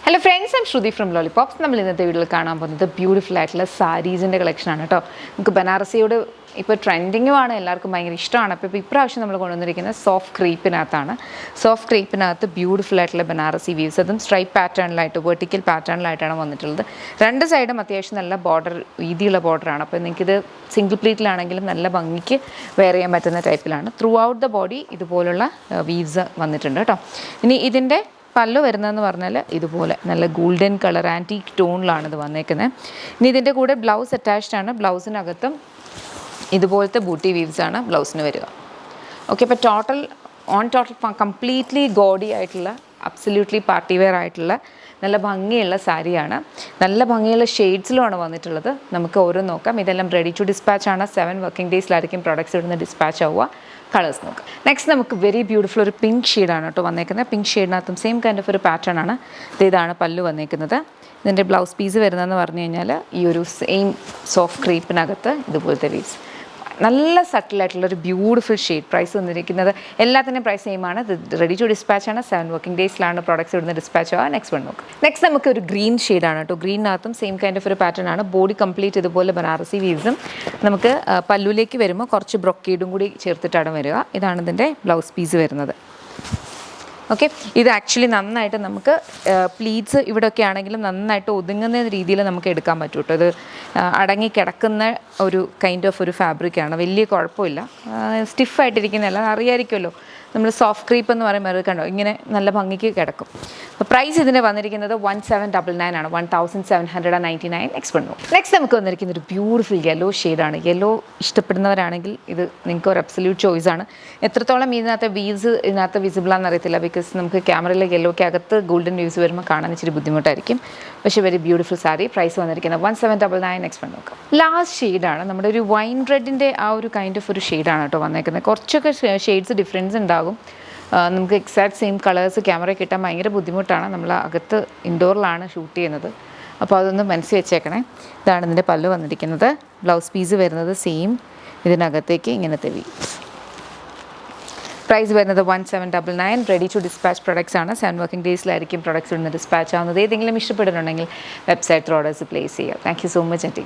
Hello friends, I'm Shruti from lollipops. നമ്മൾ ഇന്നത്തെ വീഡിയോയിൽ കാണാൻ പോകുന്നത് ബ്യൂട്ടിഫുൾ ആയിട്ടുള്ള സാരീസിൻ്റെ കളക്ഷനാണ് കേട്ടോ. നമുക്ക് ബനാറസിയോട് ഇപ്പോൾ ട്രെൻഡിങ്ങുമാണ്, എല്ലാവർക്കും ഭയങ്കര ഇഷ്ടമാണ്. അപ്പോൾ ഇപ്രാവശ്യം നമ്മൾ കൊണ്ടുവന്നിരിക്കുന്നത് സോഫ്റ്റ് ക്രീപ്പിനകത്താണ്. സോഫ്റ്റ് ക്രീപ്പിനകത്ത് ബ്യൂട്ടിഫുൾ ആയിട്ടുള്ള ബനാറസി വീവ്സ്, അതും സ്ട്രൈപ്പ് പാറ്റേണിലായിട്ട് വെർട്ടിക്കൽ പാറ്റേണിലായിട്ടാണ് വന്നിട്ടുള്ളത്. രണ്ട് സൈഡും അത്യാവശ്യം നല്ല ബോർഡർ, വീതിയുള്ള ബോർഡറാണ്. അപ്പോൾ നിങ്ങൾക്കിത് സിംഗിൾ പ്ലീറ്റിലാണെങ്കിലും നല്ല ഭംഗിക്ക് വെയർ ചെയ്യാൻ പറ്റുന്ന ടൈപ്പിലാണ്. ത്രൂ ഔട്ട് ദ ബോഡി ഇതുപോലുള്ള വീവ്സ് വന്നിട്ടുണ്ട് കേട്ടോ. ഇനി ഇതിൻ്റെ പല്ലു വരുന്നതെന്ന് പറഞ്ഞാൽ ഇതുപോലെ നല്ല ഗോൾഡൻ കളർ ആൻറ്റീക്ക് ടോണിലാണ് ഇത് വന്നേക്കുന്നത്. ഇനി ഇതിൻ്റെ കൂടെ ബ്ലൗസ് അറ്റാച്ച്ഡ് ആണ്. ബ്ലൗസിനകത്തും ഇതുപോലത്തെ ബൂട്ടി വീവ്സ് ആണ് ബ്ലൗസിന് വരിക. ഓക്കെ, അപ്പോൾ ടോട്ടൽ കംപ്ലീറ്റ്ലി ഗോഡി ആയിട്ടുള്ള, അബ്സല്യൂട്ട്ലി പാർട്ടി വെയർ ആയിട്ടുള്ള നല്ല ഭംഗിയുള്ള സാരിയാണ്. നല്ല ഭംഗിയുള്ള ഷെയ്ഡ്സിലുമാണ് വന്നിട്ടുള്ളത്. നമുക്ക് ഓരോ നോക്കാം. ഇതെല്ലാം റെഡി ടു ഡിസ്പാച്ച് ആണ്. 7 വർക്കിംഗ് ഡേയ്സിലായിരിക്കും പ്രോഡക്റ്റ്സ് ഇവിടുന്ന് ഡിസ്പാച്ച് ആവുക. കളേഴ്സ് നോക്കാം. നെക്സ്റ്റ് നമുക്ക് വെരി ബ്യൂട്ടിഫുൾ ഒരു പിങ്ക് ഷെയ്ഡാണ് കേട്ടോ വന്നേക്കുന്നത്. പിങ്ക് ഷെയ്ഡിനകത്തും സെയിം കൈൻഡ് ഓഫ് ഒരു പാറ്റേൺ ആണ്. ഇതാണ് പല്ലു വന്നേക്കുന്നത്. ഇതിൻ്റെ ബ്ലൗസ് പീസ് വരുന്നതെന്ന് പറഞ്ഞു കഴിഞ്ഞാൽ ഈ ഒരു സെയിം സോഫ്റ്റ് ക്രീപ്പിനകത്ത് ഇതുപോലത്തെ വീവ്സ്, നല്ല സട്ടിലായിട്ടുള്ളൊരു ബ്യൂട്ടിഫുൾ ഷെയ്ഡ്. പ്രൈസ് വന്നിരിക്കുന്നത് എല്ലാത്തിൻ്റെയും പ്രൈസ് സെയിം ആണ്. ഇത് റെഡി ടു ഡിസ്പാച്ച് ആണ്. 7 വർക്കിംഗ് ഡേയ്സിലാണ് പ്രോഡക്റ്റ്സ് ഇവിടുന്ന് ഡിസ്പാച്ച് ആവുക. നെക്സ്റ്റ് വൺ നോക്കാം. നെക്സ്റ്റ് നമുക്ക് ഒരു ഗ്രീൻ ഷെയ്ഡാണ് കേട്ടോ. ഗ്രീനകത്തും സെയിം കൈൻഡ് ഓഫ് ഒരു പാറ്റേൺ ആണ്. ബോഡി കംപ്ലീറ്റ് ഇതുപോലെ ബനാറസി വീവ്സും. നമുക്ക് പല്ലുവിലേക്ക് വരുമ്പോൾ കുറച്ച് ബ്രൊക്കേഡും കൂടി ചേർത്തിട്ടാണ് വരിക. ഇതാണ് ഇതിൻ്റെ ബ്ലൗസ് പീസ് വരുന്നത്. ഓക്കെ, ഇത് ആക്ച്വലി നന്നായിട്ട് നമുക്ക് പ്ലീറ്റ്സ് ഇവിടെയൊക്കെ ആണെങ്കിലും നന്നായിട്ട് ഒതുങ്ങുന്ന രീതിയിൽ നമുക്ക് എടുക്കാൻ പറ്റും കേട്ടോ. ഇത് അടങ്ങി കിടക്കുന്ന ഒരു കൈൻഡ് ഓഫ് ഒരു ഫാബ്രിക്കാണ്. വലിയ കുഴപ്പമില്ല, സ്റ്റിഫായിട്ടിരിക്കുന്നതല്ല. അറിയാമായിരിക്കുമല്ലോ, നമ്മൾ സോഫ്റ്റ് ക്രീപ്പ് എന്ന് പറയുമ്പോൾ അത് കണ്ടോ ഇങ്ങനെ നല്ല ഭംഗിക്ക് കിടക്കും. അപ്പോൾ പ്രൈസ് ഇതിൻ്റെ വന്നിരിക്കുന്നത് 1799 ആണ്. 1799 എക്സ്പെൻഡ്. നെക്സ്റ്റ് നമുക്ക് വന്നിരിക്കുന്ന ഒരു ബ്യൂട്ടിഫുൾ യെല്ലോ ഷെയ്ഡാണ്. യെല്ലോ ഇഷ്ടപ്പെടുന്നവരാണെങ്കിൽ ഇത് നിങ്ങൾക്ക് ഒരു അബ്സല്യൂട്ട് ചോയ്സാണ്. എത്രത്തോളം ഇതിനകത്ത് വീവ്സ് ഇതിനകത്ത് വിസിബിളാണെന്ന് അറിയത്തില്ല, ബിക്കോസ് നമുക്ക് ക്യാമറയിലെ യെല്ലോയ്ക്ക് അകത്ത് ഗോൾഡൻ വീവ്സ് വരുമ്പോൾ കാണാൻ ഇച്ചിരി ബുദ്ധിമുട്ടായിരിക്കും. പക്ഷേ വെരി ബ്യൂട്ടിഫുൾ സാരി. പ്രൈസ് വന്നിരിക്കുന്നത് 1799 എക്സ്പെൻഡ് നോക്കാം. ലാസ്റ്റ് ഷെയ്ഡാണ് നമ്മുടെ ഒരു വൈൻ റെഡിൻ്റെ ആ ഒരു കൈൻഡ് ഓഫ് ഒരു ഷെയ്ഡാണ് കേട്ടോ വന്നേക്കുന്നത്. കുറച്ചൊക്കെ ഷെയ്ഡ്സ് ഡിഫറൻസ് ഉണ്ടാകും. നമുക്ക് എക്സാക്ട് സെയിം കളേഴ്സ് ക്യാമറ കിട്ടാൻ ഭയങ്കര ബുദ്ധിമുട്ടാണ്. നമ്മൾ അകത്ത് ഇൻഡോറിലാണ് ഷൂട്ട് ചെയ്യുന്നത്. അപ്പോൾ അതൊന്ന് മനസ്സിൽ വെച്ചേക്കണേ. ഇതാണ് ഇതിൻ്റെ പല്ലു വന്നിരിക്കുന്നത്. ബ്ലൗസ് പീസ് വരുന്നത് സെയിം ഇതിനകത്തേക്ക് ഇങ്ങനത്തെ വീവ്സ്. പ്രൈസ് വരുന്നത് 1799. റെഡി ടു ഡിസ്പാച്ച് പ്രൊഡക്ട്സ് ആണ്. 7 വർക്കിംഗ് ഡേയ്സിലായിരിക്കും പ്രൊഡക്ട്സ് ഇവിടുന്ന് ഡിസ്പാച്ച് ആവുന്നത്. ഏതെങ്കിലും ഇഷ്ടപ്പെടുന്നുണ്ടെങ്കിൽ വെബ്സൈറ്റ് ത്രൂ ഓർഡേഴ്സ് പ്ലേസ് ചെയ്യുക. Thank you so much anti.